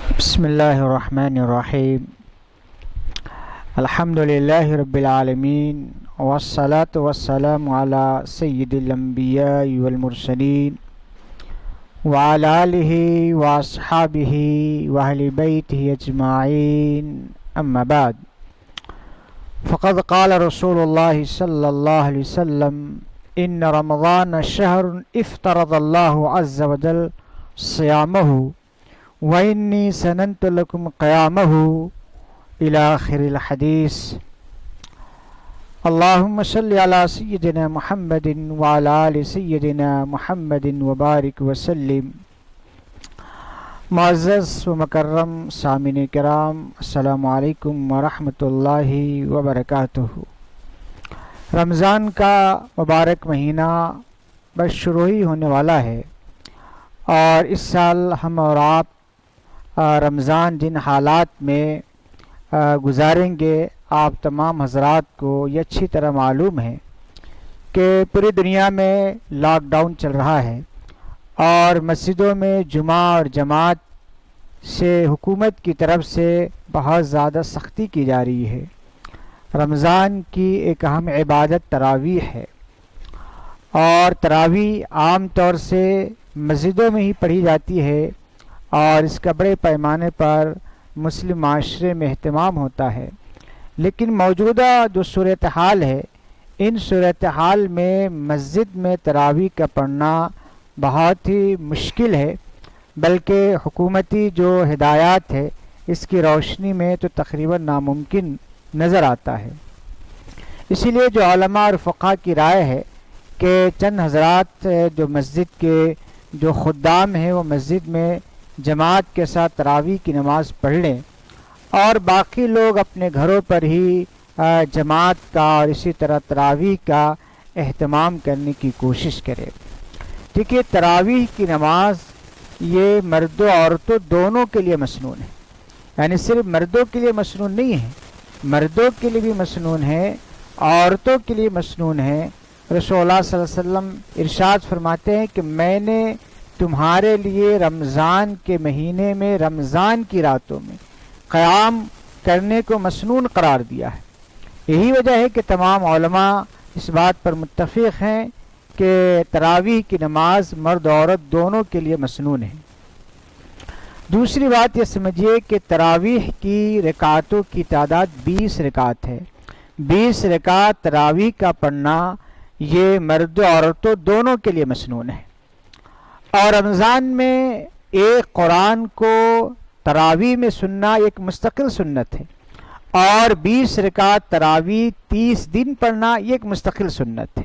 بسم اللہ الرحمن الرحیم الحمد للہ رب العالمین والصلاة والسلام علی سید الانبیاء والمرسلین وعلی آلہ واصحابہ واہل بیتہ اجمعین اما بعد فقد قال رسول اللہ صلی اللہ علیہ وسلم ان رمضان شہر افترض اللہ عز وجل صیامہ وَإِنِّي سَنَنْتُ لَكُمْ قِيَامَهُ إِلَى آخِرِ الْحَدِيثِ اللهم صل على سيدنا محمد وعلى آل سيدنا محمد وبارك وسلم. معزز و مکرم سامعین کرام، السلام علیکم ورحمۃ اللہ وبرکاتہ. رمضان کا مبارک مہینہ بس شروع ہی ہونے والا ہے، اور اس سال ہم اور آپ رمضان جن حالات میں گزاریں گے، آپ تمام حضرات کو یہ اچھی طرح معلوم ہے کہ پوری دنیا میں لاک ڈاؤن چل رہا ہے، اور مسجدوں میں جمعہ اور جماعت سے حکومت کی طرف سے بہت زیادہ سختی کی جا رہی ہے. رمضان کی ایک اہم عبادت تراویح ہے، اور تراویح عام طور سے مسجدوں میں ہی پڑھی جاتی ہے، اور اس کا بڑے پیمانے پر مسلم معاشرے میں اہتمام ہوتا ہے. لیکن موجودہ جو صورتحال ہے، ان صورتحال میں مسجد میں تراویح کا پڑھنا بہت ہی مشکل ہے، بلکہ حکومتی جو ہدایات ہے اس کی روشنی میں تو تقریباً ناممکن نظر آتا ہے. اسی لیے جو علماء اور فقہاء کی رائے ہے کہ چند حضرات جو مسجد کے جو خدام ہیں وہ مسجد میں جماعت کے ساتھ تراویح کی نماز پڑھ لیں، اور باقی لوگ اپنے گھروں پر ہی جماعت کا اور اسی طرح تراویح کا اہتمام کرنے کی کوشش کریں. دیکھیے، تراویح کی نماز یہ مردوں عورتوں دونوں کے لیے مسنون ہے، یعنی صرف مردوں کے لیے مسنون نہیں ہے، مردوں کے لیے بھی مسنون ہے، عورتوں کے لیے مسنون ہے. رسول اللہ صلی اللہ علیہ وسلم ارشاد فرماتے ہیں کہ میں نے تمہارے لیے رمضان کے مہینے میں رمضان کی راتوں میں قیام کرنے کو مسنون قرار دیا ہے. یہی وجہ ہے کہ تمام علماء اس بات پر متفق ہیں کہ تراویح کی نماز مرد عورت دونوں کے لیے مسنون ہے. دوسری بات یہ سمجھیے کہ تراویح کی رکعتوں کی تعداد 20 رکعت ہے. 20 رکعت تراویح کا پڑھنا یہ مرد و عورتوں دونوں کے لیے مسنون ہے. اور رمضان میں ایک قرآن کو تراویح میں سننا ایک مستقل سنت ہے، اور 20 رکعت تراویح 30 دن پڑھنا یہ ایک مستقل سنت ہے.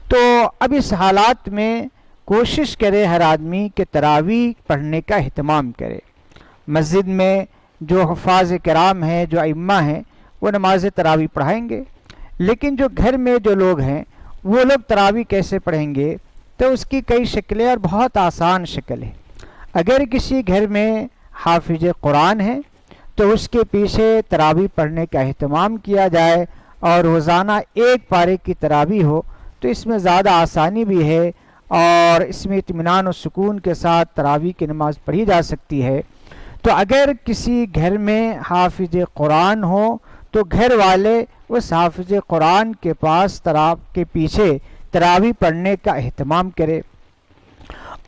تو اب اس حالات میں کوشش کرے ہر آدمی کہ تراویح پڑھنے کا اہتمام کرے. مسجد میں جو حفاظ کرام ہیں، جو ائمہ ہیں، وہ نماز تراویح پڑھائیں گے، لیکن جو گھر میں جو لوگ ہیں وہ لوگ تراویح کیسے پڑھیں گے؟ تو اس کی کئی شکلیں، اور بہت آسان شکل ہے. اگر کسی گھر میں حافظ قرآن ہے تو اس کے پیچھے تراویح پڑھنے کا اہتمام کیا جائے، اور روزانہ ایک پارے کی تراویح ہو تو اس میں زیادہ آسانی بھی ہے، اور اس میں اطمینان و سکون کے ساتھ تراویح کی نماز پڑھی جا سکتی ہے. تو اگر کسی گھر میں حافظ قرآن ہو تو گھر والے اس حافظ قرآن کے پاس کے پیچھے تراویح پڑھنے کا اہتمام کرے.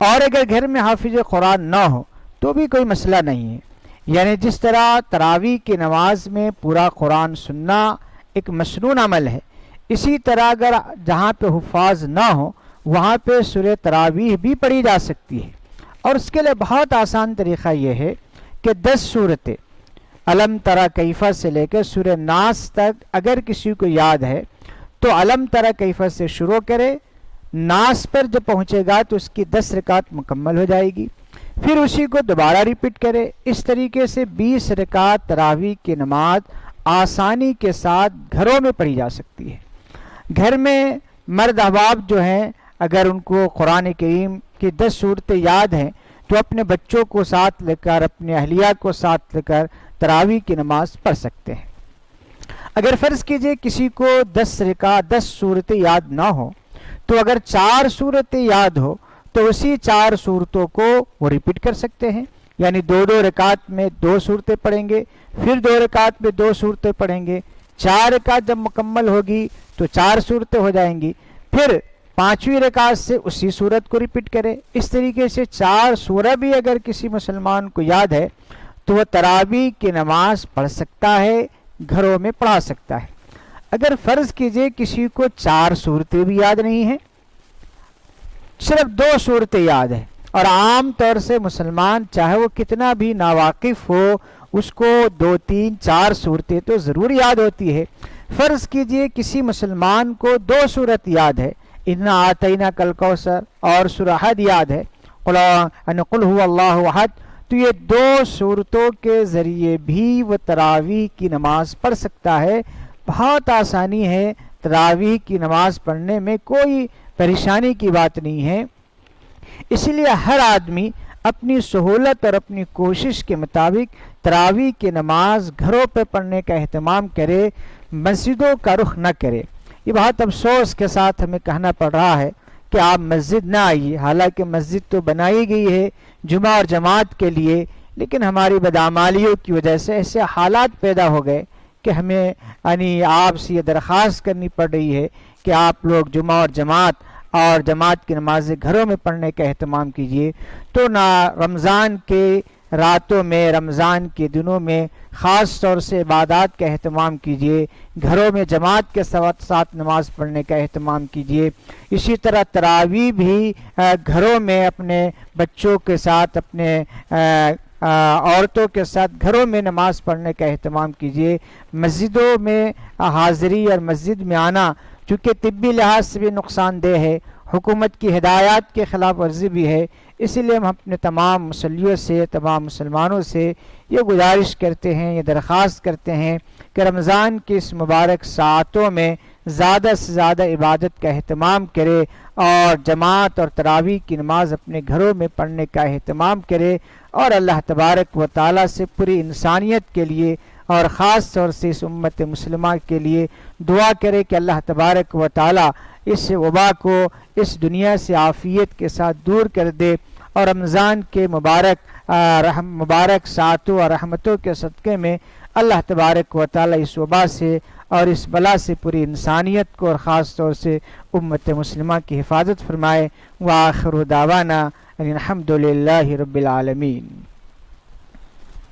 اور اگر گھر میں حافظ قرآن نہ ہو تو بھی کوئی مسئلہ نہیں ہے. یعنی جس طرح تراویح کی نماز میں پورا قرآن سننا ایک مسنون عمل ہے، اسی طرح اگر جہاں پہ حفاظ نہ ہو وہاں پہ سورہ تراویح بھی پڑھی جا سکتی ہے. اور اس کے لیے بہت آسان طریقہ یہ ہے کہ 10 سورتیں علم تری کیفہ سے لے کر سورہ ناس تک اگر کسی کو یاد ہے تو علم تری کیفہ سے شروع کرے، ناس پر جب پہنچے گا تو اس کی 10 رکعت مکمل ہو جائے گی، پھر اسی کو دوبارہ ریپیٹ کرے. اس طریقے سے 20 رکعت تراویح کی نماز آسانی کے ساتھ گھروں میں پڑھی جا سکتی ہے. گھر میں مرد احباب جو ہیں، اگر ان کو قرآن کریم کی 10 سورتیں یاد ہیں تو اپنے بچوں کو ساتھ لے کر، اپنے اہلیہ کو ساتھ لے کر تراویح کی نماز پڑھ سکتے ہیں. اگر فرض کیجئے کسی کو 10 سورتیں یاد نہ ہو تو اگر 4 سورتیں یاد ہو تو اسی 4 صورتوں کو وہ ریپیٹ کر سکتے ہیں. یعنی 2 رکعت میں 2 صورتیں پڑھیں گے، پھر 2 رکعت میں 2 صورتیں پڑھیں گے، 4 رکعت جب مکمل ہوگی تو 4 صورتیں ہو جائیں گی، پھر 5ویں رکعت سے اسی صورت کو ریپیٹ کرے۔ اس طریقے سے 4 سورہ بھی اگر کسی مسلمان کو یاد ہے تو وہ تراویح کی نماز پڑھ سکتا ہے، گھروں میں پڑھا سکتا ہے۔ اگر فرض کیجئے کسی کو 4 صورتیں بھی یاد نہیں ہیں، صرف 2 صورتیں یاد ہیں، اور عام طور سے مسلمان چاہے وہ کتنا بھی ناواقف ہو اس کو 2 3 4 صورتیں تو ضرور یاد ہوتی ہے۔ فرض کیجئے کسی مسلمان کو 2 صورت یاد ہے، انا آتینا کل کوثر اور سورہ حد یاد ہے، قل هو اللہ احد، تو یہ 2 صورتوں کے ذریعے بھی وہ تراویح کی نماز پڑھ سکتا ہے۔ بہت آسانی ہے تراویح کی نماز پڑھنے میں، کوئی پریشانی کی بات نہیں ہے۔ اس لیے ہر آدمی اپنی سہولت اور اپنی کوشش کے مطابق تراویح کی نماز گھروں پہ پڑھنے کا اہتمام کرے، مسجدوں کا رخ نہ کرے۔ یہ بہت افسوس کے ساتھ ہمیں کہنا پڑ رہا ہے کہ آپ مسجد نہ آئیے، حالانکہ مسجد تو بنائی گئی ہے جمعہ اور جماعت کے لیے، لیکن ہماری بدعمالیوں کی وجہ سے ایسے حالات پیدا ہو گئے کہ ہمیں یعنی آپ سے یہ درخواست کرنی پڑ رہی ہے کہ آپ لوگ جمعہ اور جماعت کی نمازیں گھروں میں پڑھنے کا اہتمام کیجیے۔ تو نہ رمضان کے راتوں میں، رمضان کے دنوں میں خاص طور سے عبادات کا اہتمام کیجیے، گھروں میں جماعت کے ساتھ نماز پڑھنے کا اہتمام کیجیے۔ اسی طرح تراویح بھی گھروں میں اپنے بچوں کے ساتھ، اپنے عورتوں کے ساتھ گھروں میں نماز پڑھنے کا اہتمام کیجیے۔ مسجدوں میں حاضری اور مسجد میں آنا چونکہ طبی لحاظ سے بھی نقصان دہ ہے، حکومت کی ہدایات کے خلاف ورزی بھی ہے، اسی لیے ہم اپنے تمام مصلیوں سے، تمام مسلمانوں سے یہ گزارش کرتے ہیں، یہ درخواست کرتے ہیں کہ رمضان کی اس مبارک ساعتوں میں زیادہ سے زیادہ عبادت کا اہتمام کرے اور جماعت اور تراویح کی نماز اپنے گھروں میں پڑھنے کا اہتمام کرے، اور اللہ تبارک و تعالیٰ سے پوری انسانیت کے لیے اور خاص طور سے اس امت مسلمہ کے لیے دعا کرے کہ اللہ تبارک و تعالیٰ اس وبا کو اس دنیا سے عافیت کے ساتھ دور کر دے، اور رمضان کے مبارک ساعتوں اور رحمتوں کے صدقے میں اللہ تبارک و تعالیٰ اس وبا سے اور اس بلا سے پوری انسانیت کو اور خاص طور سے امت مسلمہ کی حفاظت فرمائے۔ وآخر دعوانا ان الحمد للہ رب العالمین۔